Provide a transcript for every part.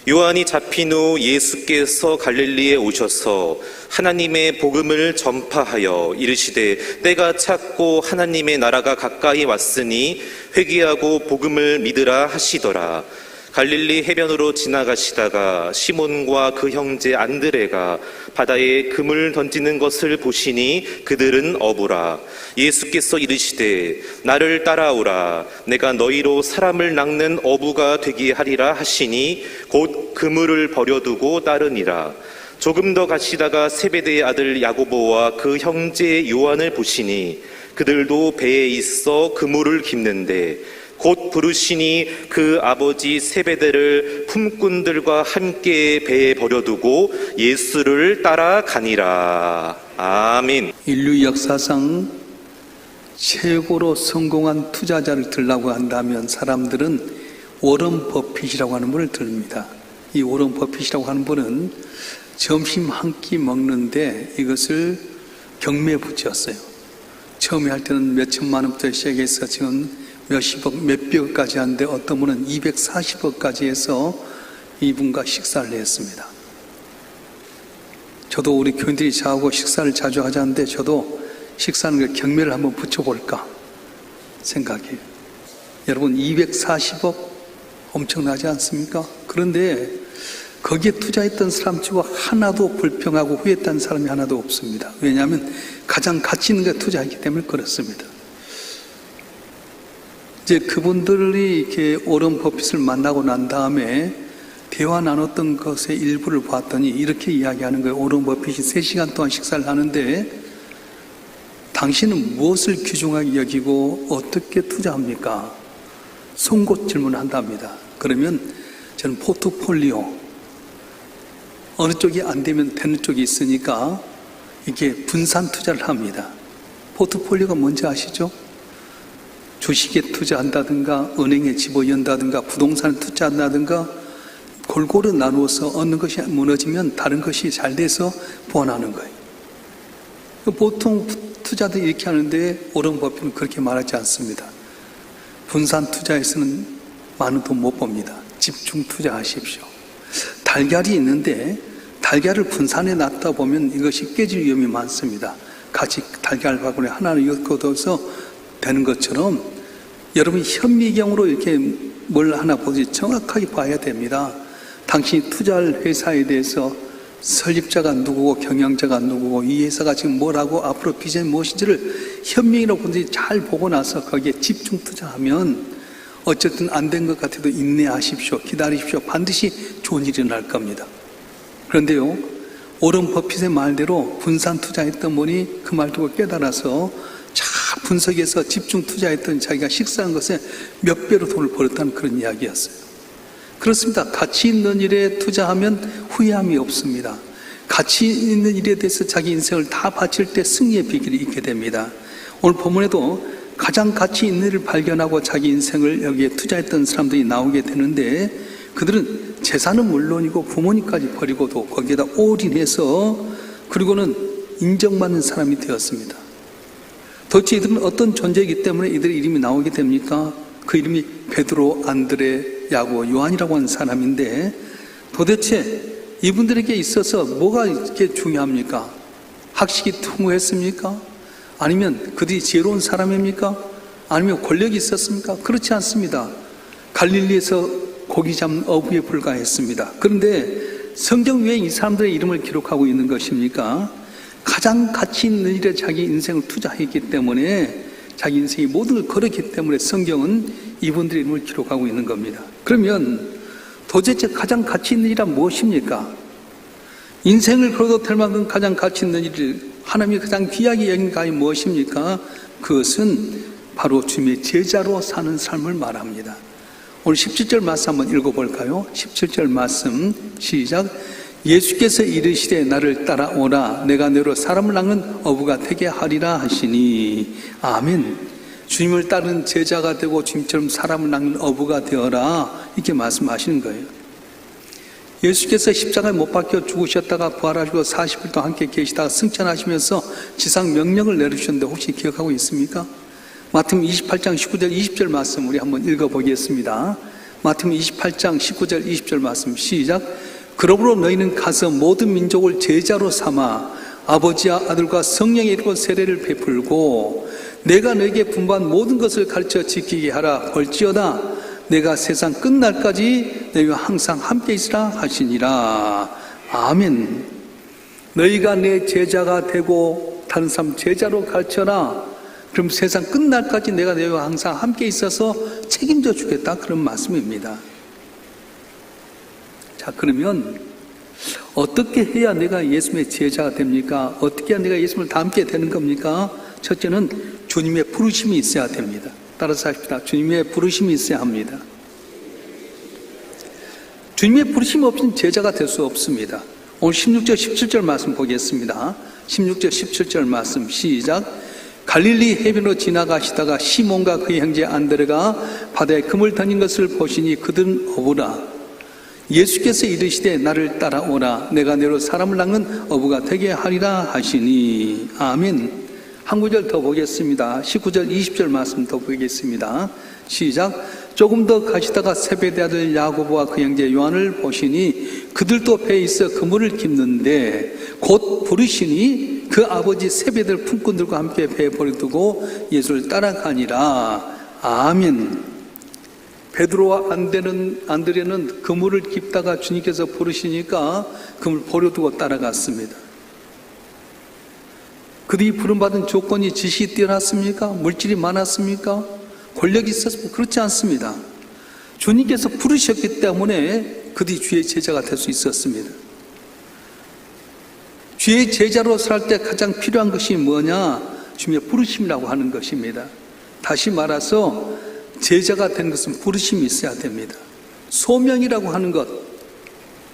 요한이 잡힌 후 예수께서 갈릴리에 오셔서 하나님의 복음을 전파하여 이르시되 때가 찼고 하나님의 나라가 가까이 왔으니 회개하고 복음을 믿으라 하시더라. 갈릴리 해변으로 지나가시다가 시몬과 그 형제 안드레가 바다에 금을 던지는 것을 보시니 그들은 어부라. 예수께서 이르시되 나를 따라오라. 내가 너희로 사람을 낚는 어부가 되게 하리라 하시니 곧 그물을 버려두고 따르니라. 조금 더 가시다가 세베대의 아들 야고보와 그 형제 요한을 보시니 그들도 배에 있어 그물을 깁는데 곧 부르시니 그 아버지 세베대를 품꾼들과 함께 배에 버려두고 예수를 따라가니라. 아멘. 인류 역사상 최고로 성공한 투자자를 들라고 한다면 사람들은 워런 버핏이라고 하는 분을 듭니다. 이 워런 버핏이라고 하는 분은 점심 한 끼 먹는데 이것을 경매에 붙였어요. 처음에 할 때는 몇 천만 원부터 시작해서 지금 몇십억, 몇백억까지 하는데 어떤 분은 240억까지 해서 이분과 식사를 했습니다. 저도 우리 교인들이 저하고 식사를 자주 하자는데 저도 식사하는 거 경매를 한번 붙여볼까 생각해요. 여러분 240억 엄청나지 않습니까? 그런데 거기에 투자했던 사람 치고 하나도 불평하고 후회했다는 사람이 하나도 없습니다. 왜냐하면 가장 가치 있는 게 투자했기 때문에 그렇습니다. 이제 그분들이 이렇게 워런 버핏을 만나고 난 다음에 대화 나눴던 것의 일부를 봤더니 이렇게 이야기하는 거예요. 워런 버핏이 3시간 동안 식사를 하는데 당신은 무엇을 귀중하게 여기고 어떻게 투자합니까? 송곳 질문을 한답니다. 그러면 저는 포트폴리오, 어느 쪽이 안 되면 되는 쪽이 있으니까 이게 분산 투자를 합니다. 포트폴리오가 뭔지 아시죠? 주식에 투자한다든가 은행에 집어연다든가 부동산에 투자한다든가 골고루 나누어서 어느 것이 무너지면 다른 것이 잘 돼서 보완하는 거예요. 보통 투자들이 이렇게 하는데 워런 버핏은 그렇게 말하지 않습니다. 분산 투자에서는 많은 돈 못 봅니다. 집중 투자하십시오. 달걀이 있는데 달걀을 분산해 놨다 보면 이것이 깨질 위험이 많습니다. 같이 달걀 바구니 하나를 엮어둬서 되는 것처럼 여러분이 현미경으로 이렇게 뭘 하나 보지 정확하게 봐야 됩니다. 당신이 투자할 회사에 대해서 설립자가 누구고 경영자가 누구고 이 회사가 지금 뭘 하고 앞으로 비전이 무엇인지를 현명히로 분들이 잘 보고 나서 거기에 집중 투자하면 어쨌든 안 된 것 같아도 인내하십시오. 기다리십시오. 반드시 좋은 일이 날 겁니다. 그런데요, 워런 버핏의 말대로 분산 투자했던 분이 그 말 듣고 깨달아서 잘 분석해서 집중 투자했던 자기가 식사한 것에 몇 배로 돈을 벌었다는 그런 이야기였어요. 그렇습니다. 가치 있는 일에 투자하면 후회함이 없습니다. 가치 있는 일에 대해서 자기 인생을 다 바칠 때 승리의 비결이 있게 됩니다. 오늘 본문에도 가장 가치 있는 일을 발견하고 자기 인생을 여기에 투자했던 사람들이 나오게 되는데 그들은 재산은 물론이고 부모님까지 버리고도 거기에다 올인해서 그리고는 인정받는 사람이 되었습니다. 도대체 이들은 어떤 존재이기 때문에 이들의 이름이 나오게 됩니까? 그 이름이 베드로, 안드레, 야고, 요한이라고 하는 사람인데 도대체 이분들에게 있어서 뭐가 이렇게 중요합니까? 학식이 풍부했습니까? 아니면 그들이 지혜로운 사람입니까? 아니면 권력이 있었습니까? 그렇지 않습니다. 갈릴리에서 고기 잡는 어부에 불과했습니다. 그런데 성경 왜 이 사람들의 이름을 기록하고 있는 것입니까? 가장 가치 있는 일에 자기 인생을 투자했기 때문에 자기 인생이 모든 걸 걸었기 때문에 성경은 이분들의 이름을 기록하고 있는 겁니다. 그러면 도대체 가장 가치 있는 일은 무엇입니까? 인생을 걸어도 될 만큼 가장 가치 있는 일, 하나님이 가장 귀하게 여긴 것이 무엇입니까? 그것은 바로 주님의 제자로 사는 삶을 말합니다. 오늘 17절 말씀 한번 읽어볼까요? 17절 말씀 시작. 예수께서 이르시되 나를 따라오라. 내가 너로 사람을 낚는 어부가 되게 하리라 하시니. 아멘. 주님을 따르는 제자가 되고 주님처럼 사람을 낚는 어부가 되어라. 이렇게 말씀하시는 거예요. 예수께서 십자가에 못 박혀 죽으셨다가 부활하시고 40일 동안 함께 계시다가 승천하시면서 지상 명령을 내리셨는데 혹시 기억하고 있습니까? 마태복음 28장 19절 20절 말씀 우리 한번 읽어보겠습니다. 마태복음 28장 19절 20절 말씀 시작. 그러므로 너희는 가서 모든 민족을 제자로 삼아 아버지와 아들과 성령의 이름으로 세례를 베풀고 내가 너에게 분부한 모든 것을 가르쳐 지키게 하라. 볼지어다 내가 세상 끝날까지 너희와 항상 함께 있으라 하시니라. 아멘. 너희가 내 제자가 되고 다른 사람 제자로 가르쳐라. 그럼 세상 끝날까지 내가 너희와 항상 함께 있어서 책임져 주겠다. 그런 말씀입니다. 자, 그러면 어떻게 해야 내가 예수님의 제자가 됩니까? 어떻게 해야 내가 예수님을 닮게 되는 겁니까? 첫째는 주님의 부르심이 있어야 됩니다. 따라서 합시다. 주님의 부르심이 있어야 합니다. 주님의 부르심 없이는 제자가 될 수 없습니다. 오늘 16절 17절 말씀 보겠습니다. 16절 17절 말씀 시작. 갈릴리 해변으로 지나가시다가 시몬과 그의 형제 안드레가 바다에 금을 던진 것을 보시니 그들은 어부라. 예수께서 이르시되 나를 따라오라. 내가 너로 사람을 낚는 어부가 되게 하리라 하시니. 아멘. 한 구절 더 보겠습니다. 19절 20절 말씀 더 보겠습니다. 시작. 조금 더 가시다가 세베대 아들 야고보와 그 형제 요한을 보시니 그들도 배에 있어 그물을 깁는데 곧 부르시니 그 아버지 세베대를 품꾼들과 함께 배에 버려두고 예수를 따라가니라. 아멘. 베드로와 안드레는 그물을 깁다가 주님께서 부르시니까 그물 버려두고 따라갔습니다. 그들이 부름받은 조건이 지식이 뛰어났습니까? 물질이 많았습니까? 권력이 있었습니까? 그렇지 않습니다. 주님께서 부르셨기 때문에 그들이 주의 제자가 될 수 있었습니다. 주의 제자로 살 때 가장 필요한 것이 뭐냐? 주님의 부르심이라고 하는 것입니다. 다시 말해서 제자가 되는 것은 부르심이 있어야 됩니다. 소명이라고 하는 것,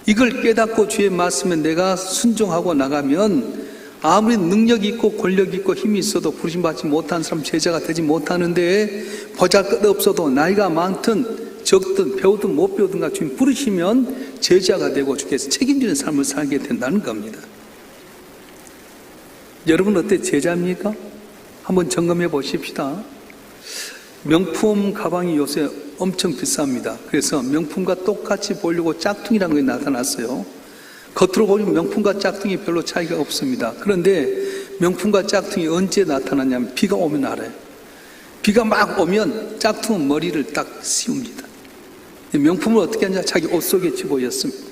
이걸 깨닫고 주의 말씀에 내가 순종하고 나가면 아무리 능력이 있고 권력이 있고 힘이 있어도 부르심 받지 못한 사람 제자가 되지 못하는데 보잘것없어도 나이가 많든 적든 배우든 못 배우든가 주님 부르시면 제자가 되고 주께서 책임지는 삶을 살게 된다는 겁니다. 여러분 어때 제자입니까? 한번 점검해 보십시다. 명품 가방이 요새 엄청 비쌉니다. 그래서 명품과 똑같이 보려고 짝퉁이라는 게 나타났어요. 겉으로 보면 명품과 짝퉁이 별로 차이가 없습니다. 그런데 명품과 짝퉁이 언제 나타나냐면 비가 오면 알아요. 비가 막 오면 짝퉁은 머리를 딱 씌웁니다. 명품을 어떻게 하냐? 자기 옷 속에 집어였습니다.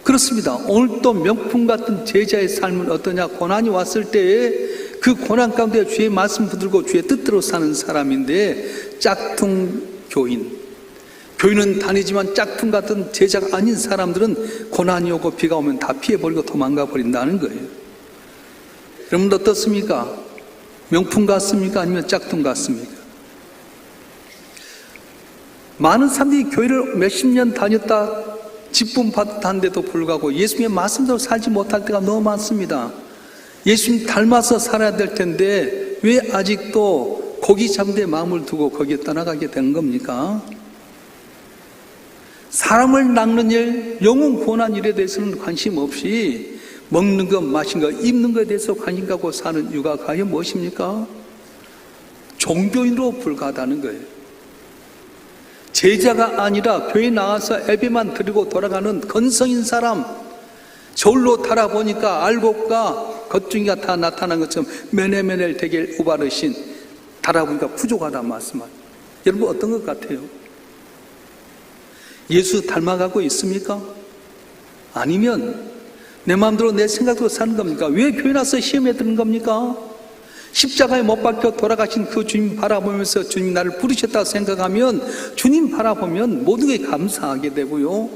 그렇습니다. 오늘 또 명품 같은 제자의 삶은 어떠냐? 고난이 왔을 때에 그 고난 가운데 주의 말씀 붙들고 주의 뜻대로 사는 사람인데 짝퉁 교인, 교인은 다니지만 짝퉁 같은 제자가 아닌 사람들은 고난이 오고 비가 오면 다 피해버리고 도망가 버린다는 거예요. 여러분 어떻습니까? 명품 같습니까? 아니면 짝퉁 같습니까? 많은 사람들이 교회를 몇십 년 다녔다 직분 받았는데도 불구하고 예수님의 말씀대로 살지 못할 때가 너무 많습니다. 예수님 닮아서 살아야 될 텐데 왜 아직도 고기 잡는 데 마음을 두고 거기에 떠나가게 된 겁니까? 사람을 낚는 일, 영혼 구원한 일에 대해서는 관심 없이 먹는 것, 마시는 것, 입는 것에 대해서 관심 갖고 사는 이유가 과연 무엇입니까? 종교인으로 불과하다는 거예요. 제자가 아니라 교회 나와서 예배만 드리고 돌아가는 건성인 사람, 저울로 달아보니까 알곡과 겉둥이가 다 나타난 것처럼 메네메넬 대겔 우바르신 달아보니까 부족하다 말씀만. 여러분 어떤 것 같아요? 예수 닮아가고 있습니까? 아니면 내 마음대로 내 생각대로 사는 겁니까? 왜 교회 나서 시험에 드는 겁니까? 십자가에 못 박혀 돌아가신 그 주님 바라보면서 주님 나를 부르셨다고 생각하면 주님 바라보면 모든 게 감사하게 되고요,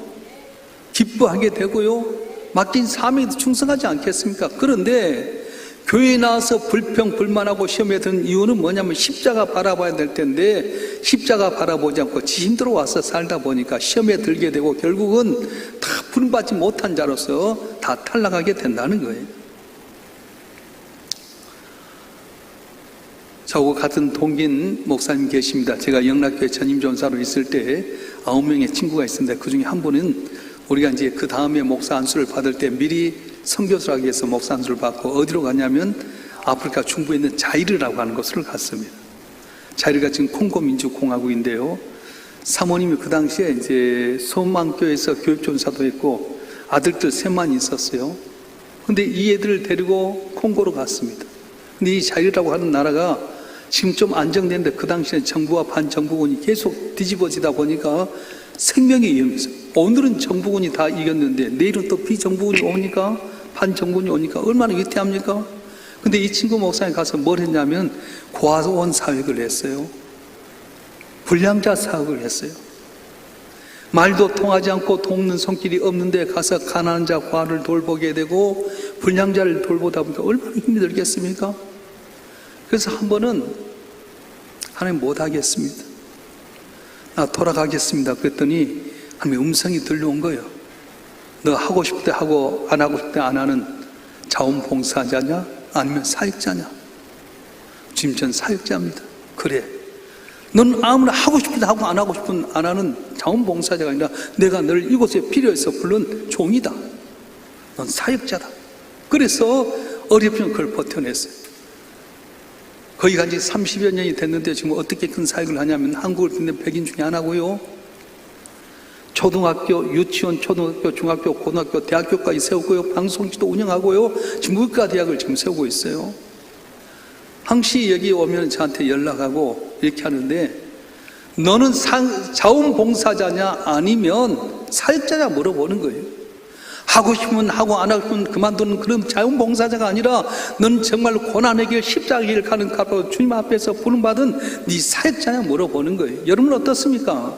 기뻐하게 되고요, 맡긴 사명에 충성하지 않겠습니까? 그런데 교회에 나와서 불평 불만하고 시험에 드는 이유는 뭐냐면 십자가 바라봐야 될 텐데 십자가 바라보지 않고 지 힘들어 와서 살다 보니까 시험에 들게 되고 결국은 다 부름받지 못한 자로서 다 탈락하게 된다는 거예요. 저하고 같은 동기인 목사님 계십니다. 제가 영락교회 전임전사로 있을 때 9명의 친구가 있었는데 그 중에 한 분은 우리가 이제 그 다음에 목사 안수를 받을 때 미리 선교사를 하기 위해서 목사 안수를 받고 어디로 갔냐면 아프리카 중부에 있는 자이르라고 하는 곳을 갔습니다. 자이르가 지금 콩고 민주공화국인데요. 사모님이 그 당시에 이제 소망교회에서 교육전사도 했고 아들들 셋만 있었어요. 근데 이 애들을 데리고 콩고로 갔습니다. 근데 이 자유라고 하는 나라가 지금 좀 안정됐는데 그 당시에 정부와 반정부군이 계속 뒤집어지다 보니까 생명이 위험했어요. 오늘은 정부군이 다 이겼는데 내일은 또 비정부군이 오니까 반정부군이 오니까 얼마나 위태합니까? 근데 이 친구 목사님 가서 뭘 했냐면 고아원 사역을 했어요. 불량자 사역을 했어요. 말도 통하지 않고 돕는 손길이 없는데 가서 가난한 자 과를 돌보게 되고 불량자를 돌보다 보니까 얼마나 힘이 들겠습니까? 그래서 한 번은 하나님 못하겠습니다. 나 돌아가겠습니다. 그랬더니 하나님의 음성이 들려온 거예요. 너 하고 싶을 때 하고 안 하고 싶을 때 안 하는 자원봉사자냐 아니면 사역자냐? 지금 전 사역자입니다. 그래. 넌 아무나 하고 싶은 데 하고 안 하고 싶은 안 하는 자원봉사자가 아니라 내가 너를 이곳에 필요해서 부른 종이다. 넌 사역자다. 그래서 어렵지만 그걸 버텨냈어요. 거기 간 지 30여 년이 됐는데 지금 어떻게 큰 사역을 하냐면 한국을 듣는 백인 중에 하나고요. 초등학교, 유치원, 초등학교, 중학교, 고등학교, 대학교까지 세우고요. 방송지도 운영하고요. 지금 의과대학을 지금 세우고 있어요. 항시 여기 오면 저한테 연락하고 이렇게 하는데 너는 자원봉사자냐 아니면 사역자냐 물어보는 거예요. 하고 싶으면 하고 안 하고 싶으면 그만두는 그런 자원봉사자가 아니라 넌 정말 고난의 길 십자가의 길 가는 가로 주님 앞에서 부름받은 네 사역자냐 물어보는 거예요. 여러분 어떻습니까?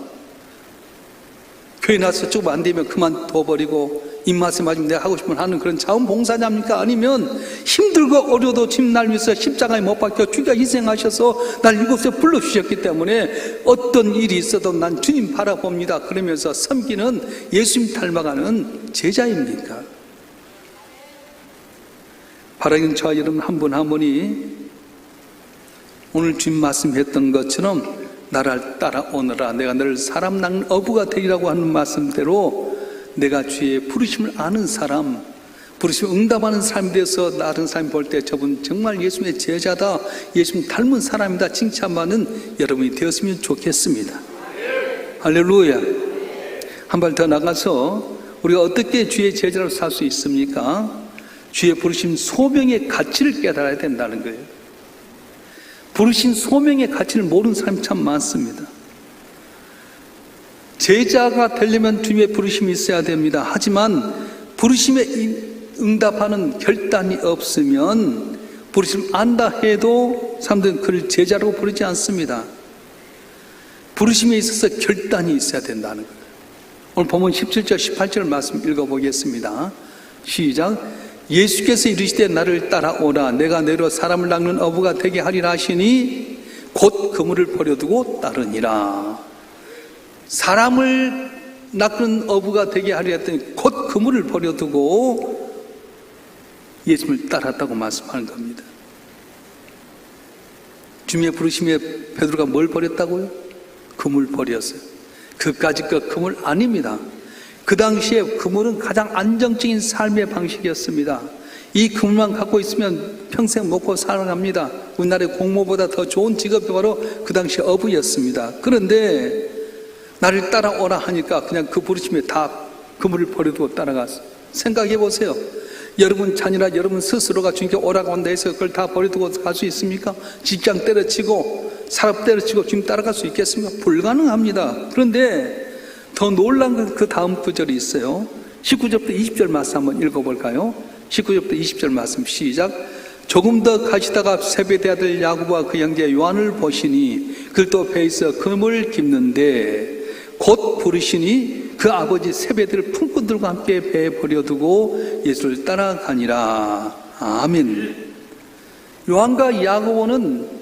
교회 나서 조금 안 되면 그만둬버리고 입맛에 맞으면 내가 하고 싶으면 하는 그런 자원봉사자입니까? 아니면 힘들고 어려도 지금 날 위해서 십자가에 못 박혀 주가 희생하셔서 날 이곳에 불러주셨기 때문에 어떤 일이 있어도 난 주님 바라봅니다. 그러면서 섬기는 예수님 닮아가는 제자입니까? 바라기는 저와 여러분 한 분 한 분이 오늘 주님 말씀했던 것처럼 나를 따라오너라. 내가 너를 사람 낳는 어부가 되리라고 하는 말씀대로 내가 주의 부르심을 아는 사람, 부르심을 응답하는 사람이 돼서 다른 사람이 볼 때 저분 정말 예수님의 제자다, 예수님 닮은 사람이다 칭찬받는 여러분이 되었으면 좋겠습니다. 할렐루야. 한 발 더 나가서 우리가 어떻게 주의 제자로 살 수 있습니까? 주의 부르심 소명의 가치를 깨달아야 된다는 거예요. 부르신 소명의 가치를 모르는 사람이 참 많습니다. 제자가 되려면 주님의 부르심이 있어야 됩니다. 하지만 부르심에 응답하는 결단이 없으면 부르심 안다 해도 사람들은 그를 제자로 부르지 않습니다. 부르심에 있어서 결단이 있어야 된다는 거예요. 오늘 본문 17절 18절 말씀 읽어보겠습니다. 시작. 예수께서 이르시되 나를 따라오라. 내가 너로 사람을 낚는 어부가 되게 하리라 하시니 곧 그물을 버려두고 따르니라. 사람을 낚는 어부가 되게 하리라 했더니 곧 그물을 버려두고 예수님을 따랐다고 말씀하는 겁니다. 주님의 부르심에 베드로가 뭘 버렸다고요? 그물 버렸어요. 그까짓 거 그물 아닙니다. 그 당시에 그물은 가장 안정적인 삶의 방식이었습니다. 이 그물만 갖고 있으면 평생 먹고 살아갑니다. 우리나라의 공무보다 더 좋은 직업이 바로 그 당시 어부였습니다. 그런데 나를 따라오라 하니까 그냥 그 부르심에 다 그물을 버려두고 따라갔어요. 생각해 보세요. 여러분 자녀나 여러분 스스로가 주님께 오라고 한다 해서 그걸 다 버려두고 갈 수 있습니까? 직장 때려치고 사업 때려치고 주님 따라갈 수 있겠습니까? 불가능합니다. 그런데 더 놀란 건 그 다음 구절이 있어요. 19절부터 20절 말씀 한번 읽어볼까요? 19절부터 20절 말씀 시작. 조금 더 가시다가 세베대 아들 야고보와 그 형제 요한을 보시니 그들도 배에서 금을 깁는데 곧 부르시니 그 아버지 세베대를 품꾼들과 함께 배에 버려두고 예수를 따라가니라. 아멘. 요한과 야고보는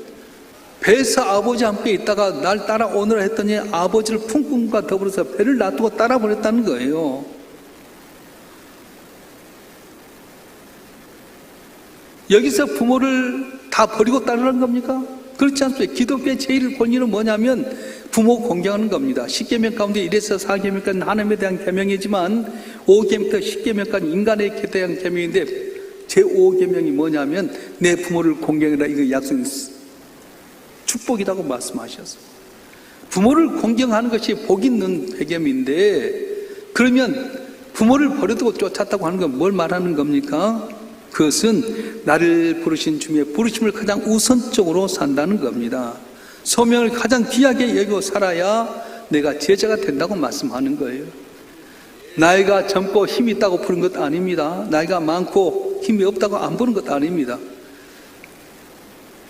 배에서 아버지와 함께 있다가 날 따라오느라 했더니 아버지를 품꾼과 더불어서 배를 놔두고 따라버렸다는 거예요. 여기서 부모를 다 버리고 따르는 겁니까? 그렇지 않습니다. 기독교의 제일 권위는 뭐냐면 부모 공경하는 겁니다. 10계명 가운데 1에서 4계명까지는 하나님에 대한 계명이지만 5계명부터 10계명까지 인간에 대한 계명인데 제5계명이 뭐냐면 내 부모를 공경해라. 이거 약속 축복이라고 말씀하셨어요. 부모를 공경하는 것이 복 있는 배경인데, 그러면 부모를 버려두고 쫓았다고 하는 건 뭘 말하는 겁니까? 그것은 나를 부르신 주님의 부르심을 가장 우선적으로 산다는 겁니다. 소명을 가장 귀하게 여기고 살아야 내가 제자가 된다고 말씀하는 거예요. 나이가 젊고 힘이 있다고 부른 것 아닙니다. 나이가 많고 힘이 없다고 안 부른 것 아닙니다.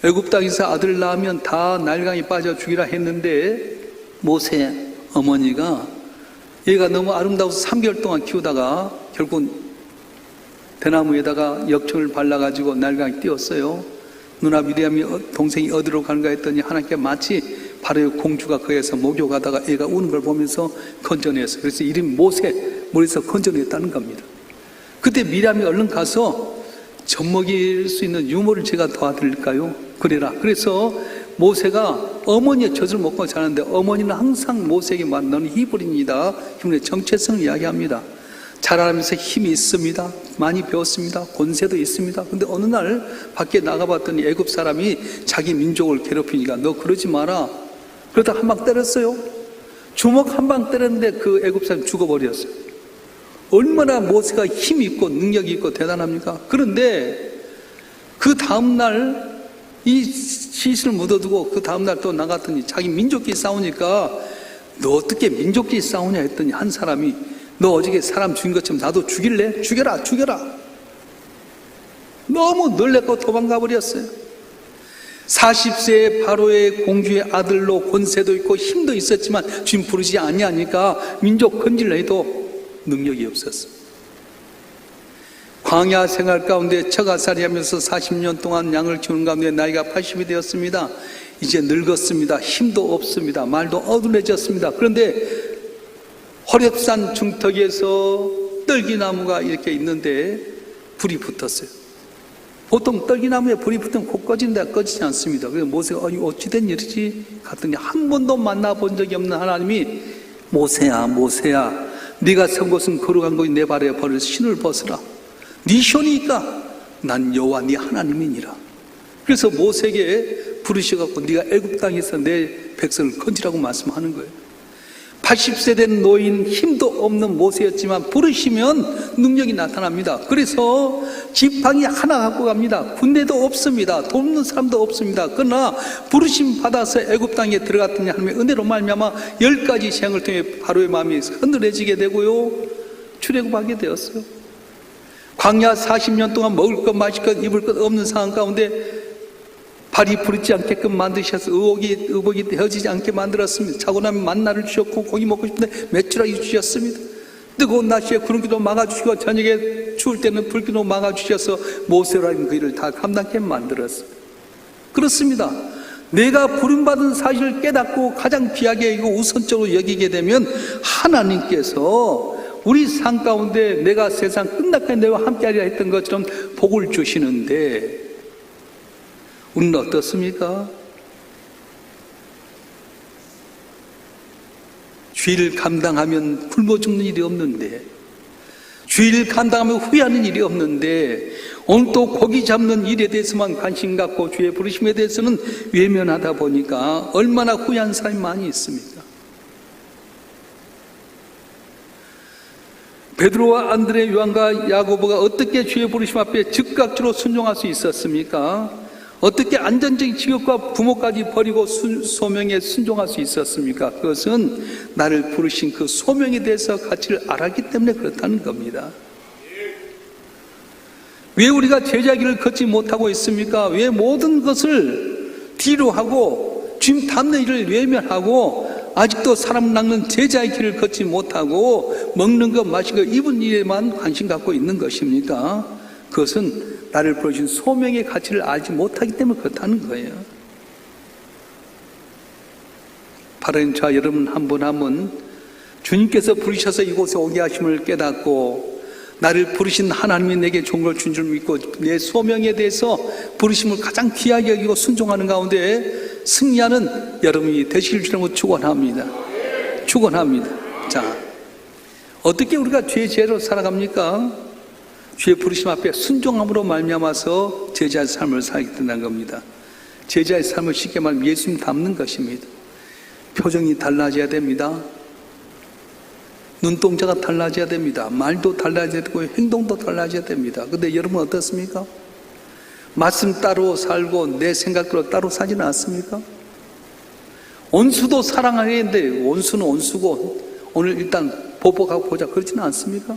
애굽 땅에서 아들 낳으면 다 날강에 빠져 죽이라 했는데 모세 어머니가 얘가 너무 아름다워서 3개월 동안 키우다가 결국 대나무에다가 역청을 발라가지고 날강에 띄웠어요. 누나 미리암이 동생이 어디로 가는가 했더니 하나님께 마치 바로의 공주가 거기에서 목욕하다가 애가 우는 걸 보면서 건져냈어요. 그래서 이름이 모세, 물에서 건져냈다는 겁니다. 그때 미리암이 얼른 가서 젖먹일 수 있는 유모를 제가 도와드릴까요? 그래라. 그래서 모세가 어머니의 젖을 먹고 자는데 어머니는 항상 모세에게 말, 너는 히브리입니다. 히브리의 정체성을 이야기합니다. 자라면서 힘이 있습니다. 많이 배웠습니다. 권세도 있습니다. 근데 어느 날 밖에 나가봤더니 애굽 사람이 자기 민족을 괴롭히니까 너 그러지 마라. 그러다 한 방 때렸어요. 주먹 한 방 때렸는데 그 애굽 사람이 죽어버렸어요. 얼마나 모세가 힘이 있고 능력이 있고 대단합니까? 그런데 그 다음날 이 시신을 묻어두고 그 다음날 또 나갔더니 자기 민족끼리 싸우니까 너 어떻게 민족끼리 싸우냐 했더니 한 사람이 너 어저께 사람 죽인 것처럼 나도 죽일래? 죽여라, 죽여라. 너무 놀랬고 도망가 버렸어요. 40세의 바로의 공주의 아들로 권세도 있고 힘도 있었지만 주님 부르지 아니하니까 민족 건질러 해도 능력이 없었어요. 광야 생활 가운데 처가살이 하면서 40년 동안 양을 키우는 가운데 나이가 80이 되었습니다. 이제 늙었습니다. 힘도 없습니다. 말도 어눌해졌습니다. 그런데 호렙산 중턱에서 떨기나무가 이렇게 있는데 불이 붙었어요. 보통 떨기나무에 불이 붙으면 곧 꺼진다, 꺼지지 않습니다. 그래서 모세가 어찌된 일이지? 갔더니 한 번도 만나본 적이 없는 하나님이 모세야, 모세야, 네가 선 곳은 거룩한 곳이 내 발에 버릴 신을 벗으라. 네 손이니까 난 여호와 네 하나님이니라. 그래서 모세에게 부르셔갖고 네가 애굽 땅에서 내 백성을 건지라고 말씀하는 거예요. 80세 된 노인, 힘도 없는 모세였지만 부르시면 능력이 나타납니다. 그래서 지팡이 하나 갖고 갑니다. 군대도 없습니다. 돕는 사람도 없습니다. 그러나 부르심 받아서 애굽 땅에 들어갔더니 하나님의 은혜로 말미암아 10가지 재앙을 통해 바로의 마음이 흔들어지게 되고요, 출애굽하게 되었어요. 광야 40년 동안 먹을 것, 마실 것, 입을 것 없는 상황 가운데 발이 부르지 않게끔 만드셔서 의복이 헤어지지 않게 만들었습니다. 자고 나면 만나를 주셨고 고기 먹고 싶은데 메추라기 주셨습니다. 뜨거운 날씨에 구름기도 막아주시고 저녁에 추울 때는 불기도 막아주셔서 모세라는 그 일을 다 감당케 만들었어요. 그렇습니다. 내가 부름받은 사실을 깨닫고 가장 귀하게 여기고 우선적으로 여기게 되면 하나님께서 우리 삶 가운데 내가 세상 끝날까지 내와 함께하리라 했던 것처럼 복을 주시는데 우리는 어떻습니까? 죄를 감당하면 굶어 죽는 일이 없는데, 죄를 감당하면 후회하는 일이 없는데, 오늘 또 고기 잡는 일에 대해서만 관심 갖고 주의 부르심에 대해서는 외면하다 보니까 얼마나 후회한 사람이 많이 있습니까? 베드로와 안드레, 요한과 야고보가 어떻게 주의 부르심 앞에 즉각적으로 순종할 수 있었습니까? 어떻게 안전적인 직업과 부모까지 버리고 소명에 순종할 수 있었습니까? 그것은 나를 부르신 그 소명에 대해서 가치를 알았기 때문에 그렇다는 겁니다. 왜 우리가 제자길을 걷지 못하고 있습니까? 왜 모든 것을 뒤로 하고 주님 닮는 일을 외면하고 아직도 사람 낚는 제자의 길을 걷지 못하고 먹는 것, 마시는 것, 입은 일에만 관심 갖고 있는 것입니까? 그것은 나를 부르신 소명의 가치를 알지 못하기 때문에 그렇다는 거예요. 바라는 자 여러분 한 분 한 분 주님께서 부르셔서 이곳에 오게 하심을 깨닫고 나를 부르신 하나님이 내게 좋은 걸 준 줄 믿고 내 소명에 대해서 부르심을 가장 귀하게 여기고 순종하는 가운데 승리하는 여러분이 되시길 주라고 축원합니다. 축원합니다. 자, 어떻게 우리가 죄로 살아갑니까? 주의 부르심 앞에 순종함으로 말미암아서 제자의 삶을 살게 된다는 겁니다. 제자의 삶을 쉽게 말하면 예수님 닮는 것입니다. 표정이 달라져야 됩니다. 눈동자가 달라져야 됩니다. 말도 달라져야 되고 행동도 달라져야 됩니다. 근데 여러분 어떻습니까? 말씀 따로 살고 내 생각대로 따로 사지는 않습니까? 원수도 사랑해야 되는데 원수는 원수고 오늘 일단 보복하고 보자 그렇지는 않습니까?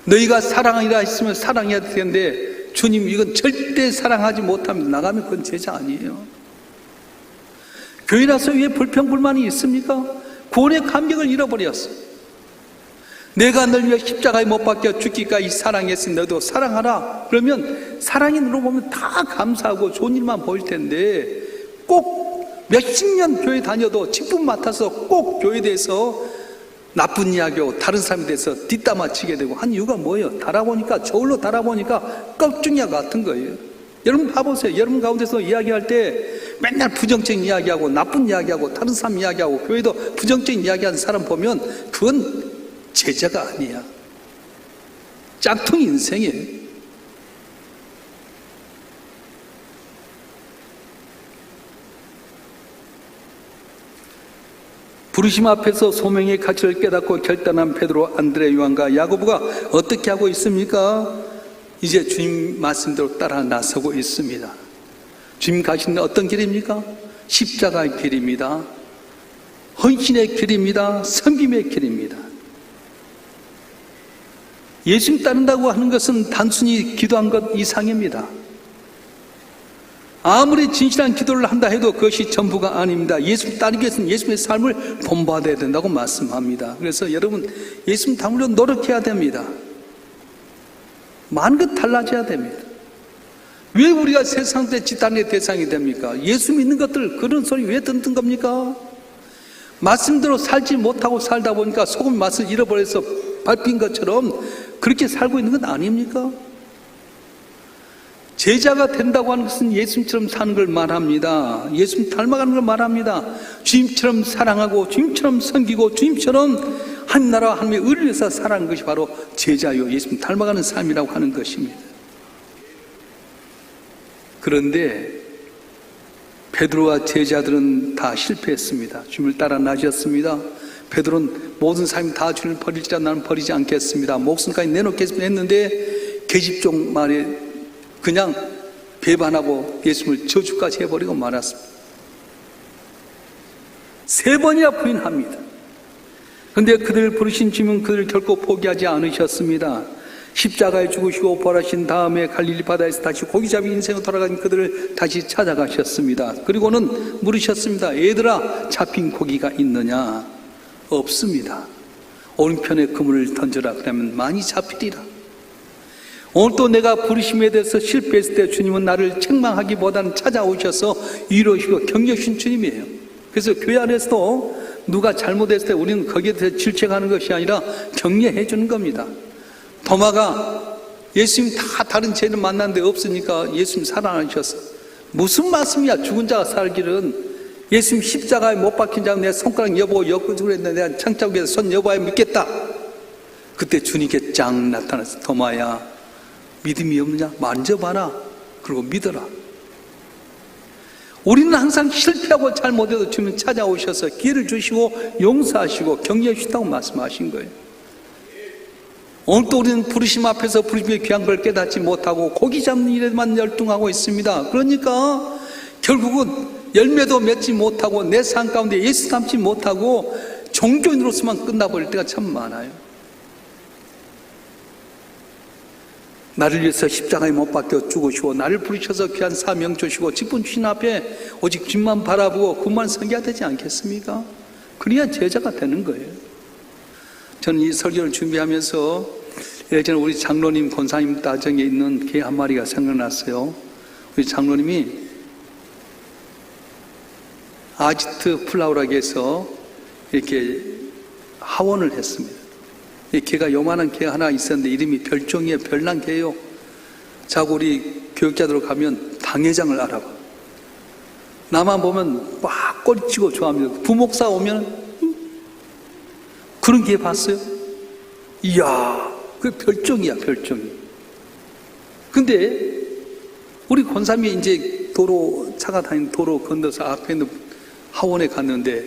너희가 사랑이라 했으면 사랑해야 되는데 주님 이건 절대 사랑하지 못하면 나가면 그건 제자 아니에요. 교회 나서 왜 불평불만이 있습니까? 구원의 감격을 잃어버렸어. 내가 널 위해 십자가에 못 박혀 죽기까지 사랑했으니 너도 사랑하라. 그러면 사랑이 눌러보면 다 감사하고 좋은 일만 보일 텐데 꼭 몇십 년 교회 다녀도 직분 맡아서 꼭 교회에 대해서 나쁜 이야기하고 다른 사람에 대해서 뒷담화 치게 되고 한 이유가 뭐예요? 달아보니까 저울로 달아보니까 꺽중이와 같은 거예요. 여러분 봐보세요. 여러분 가운데서 이야기할 때 맨날 부정적인 이야기하고 나쁜 이야기하고 다른 사람 이야기하고 교회도 부정적인 이야기하는 사람 보면 그건 제자가 아니야. 짝퉁 인생이에요. 부르심 앞에서 소명의 가치를 깨닫고 결단한 베드로, 안드레, 요한과 야고보가 어떻게 하고 있습니까? 이제 주님 말씀대로 따라 나서고 있습니다. 주님 가시는 어떤 길입니까? 십자가의 길입니다. 헌신의 길입니다. 섬김의 길입니다. 예수님 따른다고 하는 것은 단순히 기도한 것 이상입니다. 아무리 진실한 기도를 한다 해도 그것이 전부가 아닙니다. 예수님 따르기 위해서는 예수님의 삶을 본받아야 된다고 말씀합니다. 그래서 여러분 예수님 닮으려 노력해야 됩니다. 많은 것 달라져야 됩니다. 왜 우리가 세상의 지탄의 대상이 됩니까? 예수 믿는 것들 그런 소리 왜 듣는 겁니까? 말씀대로 살지 못하고 살다 보니까 소금 맛을 잃어버려서 밟힌 것처럼 그렇게 살고 있는 건 아닙니까? 제자가 된다고 하는 것은 예수님처럼 사는 걸 말합니다. 예수님 닮아가는 걸 말합니다. 주님처럼 사랑하고 주님처럼 섬기고 주님처럼 한 나라와 하나님의 의를 위해서 살아가는 것이 바로 제자요 예수님 닮아가는 삶이라고 하는 것입니다. 그런데 베드로와 제자들은 다 실패했습니다. 주님을 따라 나셨습니다. 베드로는 모든 사람이 다 주님을 버릴지라 나는 버리지 않겠습니다. 목숨까지 내놓겠습니다 했는데 계집종 말에 그냥 배반하고 예수님을 저주까지 해버리고 말았습니다. 3번이나 부인합니다. 그런데 그들 부르신 주님은 그들을 결코 포기하지 않으셨습니다. 십자가에 죽으시고 부활하신 다음에 갈릴리 바다에서 다시 고기잡이 인생으로 돌아간 그들을 다시 찾아가셨습니다. 그리고는 물으셨습니다. 얘들아 잡힌 고기가 있느냐? 없습니다. 오른편에 그물을 던져라. 그러면 많이 잡히리라. 오늘 또 내가 부르심에 대해서 실패했을 때 주님은 나를 책망하기보다는 찾아오셔서 위로하시고 격려하신 주님이에요. 그래서 교회 안에서도 누가 잘못했을 때 우리는 거기에 대해서 질책하는 것이 아니라 격려해 주는 겁니다. 도마가 예수님 다 다른 죄를 만났는데 없으니까 예수님 살아나셨어. 무슨 말씀이야? 죽은 자가 살기는. 예수님 십자가에 못 박힌 자가 내 손가락 여보고 엮어주고 했는데 내가 창자국에서 손 여봐야 믿겠다. 그때 주님께 쫙 나타나서 도마야 믿음이 없느냐? 만져봐라. 그리고 믿어라. 우리는 항상 실패하고 잘못해도 주님 찾아오셔서 기회를 주시고 용서하시고 격려해 주신다고 말씀하신 거예요. 오늘 또 우리는 부르심 앞에서 부르심의 귀한 걸 깨닫지 못하고 고기 잡는 일에만 열중하고 있습니다. 그러니까 결국은 열매도 맺지 못하고 내 삶 가운데 예수 닮지 못하고 종교인으로서만 끝나버릴 때가 참 많아요. 나를 위해서 십자가에 못 박혀 죽으시고 나를 부르셔서 귀한 사명 주시고 직분 주신 앞에 오직 주님만 바라보고 그만 섬겨야 되지 않겠습니까? 그래야 제자가 되는 거예요. 저는 이 설교를 준비하면서 예전에 우리 장로님 권사님 따정에 있는 개 한 마리가 생각났어요. 우리 장로님이 아지트 플라우락에서 이렇게 하원을 했습니다. 이 개가 요만한 개 하나 있었는데 이름이 별종이에요. 별난 개예요. 자고 우리 교육자들 가면 당회장을 알아봐. 나만 보면 막 꼬리치고 좋아합니다. 부목사 오면 그런 개 봤어요? 이야, 그 별종이야, 별종이. 근데 우리 권사님이 이제 도로, 차가 다니는 도로 건너서 앞에 있는 하원에 갔는데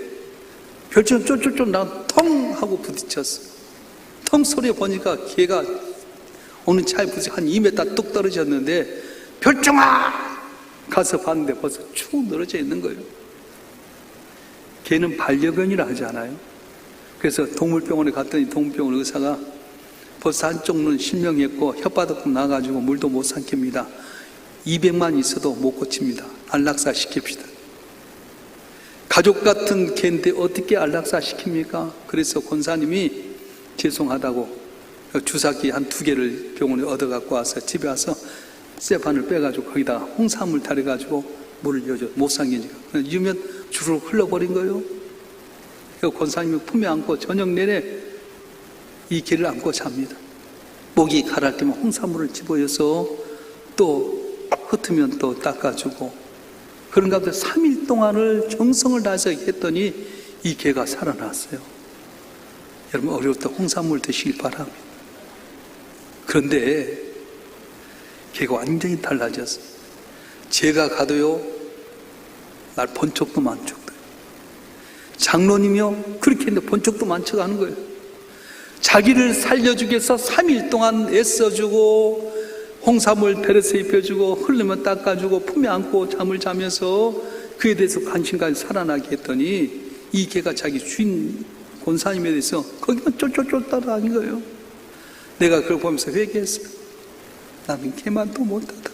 별점 쫄쫄쫄 나 텅 하고 부딪혔어. 텅 소리 보니까 개가 어느 차에 부딪혀 한 2m 뚝 떨어졌는데 별종아! 가서 봤는데 벌써 축 늘어져 있는 거예요. 개는 반려견이라 하지 않아요? 그래서 동물병원에 갔더니 동물병원 의사가 벌써 한쪽 눈 실명했고 혓바닥도 나가지고 물도 못 삼킵니다. 200만 있어도 못 고칩니다. 안락사 시킵시다. 가족 같은 개인데 어떻게 안락사 시킵니까? 그래서 권사님이 죄송하다고 주사기 한 2개를 병원에 얻어갖고 와서 집에 와서 쇠판을 빼가지고 거기다 홍삼을 달여가지고 물을 여줘. 못 삼기니까. 이으면 주르륵 흘러버린 거예요. 그래서 권사님이 품에 안고 저녁 내내 이 개를 안고 잡니다. 목이 가랄 때면 홍삼물을 집어여서 또 흩으면 또 닦아주고 그런 가운데 3일 동안을 정성을 다해서 했더니 이 개가 살아났어요. 여러분 어려울 때 홍삼물 드시길 바랍니다. 그런데 개가 완전히 달라졌어요. 제가 가도요 날 본 적도 많죠. 장로님이요 그렇게 했는데 본 적도 많죠 하는 거예요. 자기를 살려주기 위해서 3일 동안 애써주고 홍삼을 베레스에 입혀주고 흐르면 닦아주고 품에 안고 잠을 자면서 그에 대해서 관심까지 살아나게 했더니 이 개가 자기 주인 권사님에 대해서 거기만 쫄쫄쫄 따라다닌 거예요. 내가 그걸 보면서 회개했어요. 나는 개만 또 못하다.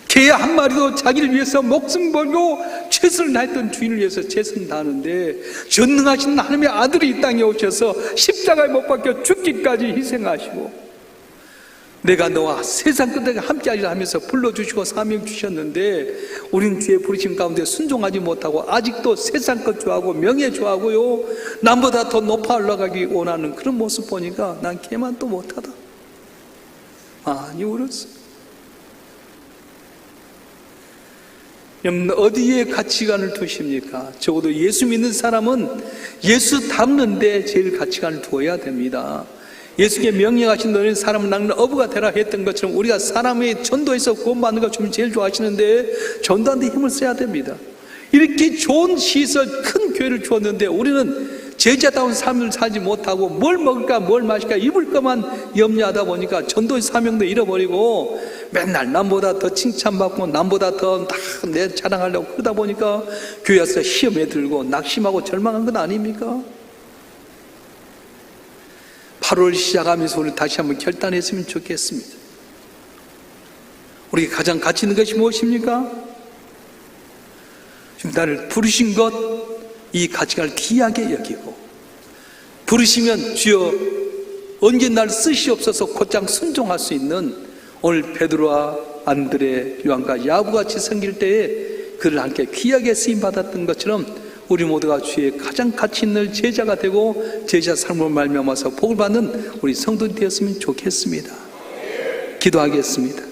개 한 마리도 자기를 위해서 목숨 걸고 최선을 다했던 주인을 위해서 최선을 다하는데 전능하신 하나님의 아들이 이 땅에 오셔서 십자가에 못 박혀 죽기까지 희생하시고 내가 너와 세상 끝까지 함께하리라 하면서 불러주시고 사명 주셨는데 우리는 주의 부르심 가운데 순종하지 못하고 아직도 세상 것 좋아하고 명예 좋아하고요 남보다 더 높아 올라가기 원하는 그런 모습 보니까 난 걔만 또 못하다. 많이 울었어. 여러분 어디에 가치관을 두십니까? 적어도 예수 믿는 사람은 예수 닮는데 제일 가치관을 두어야 됩니다. 예수께 명령하신 너는 사람을 낚는 어부가 되라 했던 것처럼 우리가 사람의 전도에서 구원받는 것 좀 제일 좋아하시는데 전도하는데 힘을 써야 됩니다. 이렇게 좋은 시설 큰 교회를 주었는데 우리는 제자다운 삶을 살지 못하고 뭘 먹을까 뭘 마실까 입을 것만 염려하다 보니까 전도의 사명도 잃어버리고 맨날 남보다 더 칭찬받고 남보다 더 내 자랑하려고 그러다 보니까 교회 와서 시험에 들고 낙심하고 절망한 건 아닙니까? 8월 시작하면서 우리 다시 한번 결단했으면 좋겠습니다. 우리가 가장 가치 있는 것이 무엇입니까? 지금 나를 부르신 것, 이 가치관을 귀하게 여기고 부르시면 주여 언제 날 쓰시옵소서 곧장 순종할 수 있는 오늘 베드로와 안드레, 요한과 야고보같이 섬길 때에 그를 함께 귀하게 쓰임받았던 것처럼 우리 모두가 주의 가장 가치 있는 제자가 되고 제자 삶으로 말미암아서 복을 받는 우리 성도들이 되었으면 좋겠습니다. 기도하겠습니다.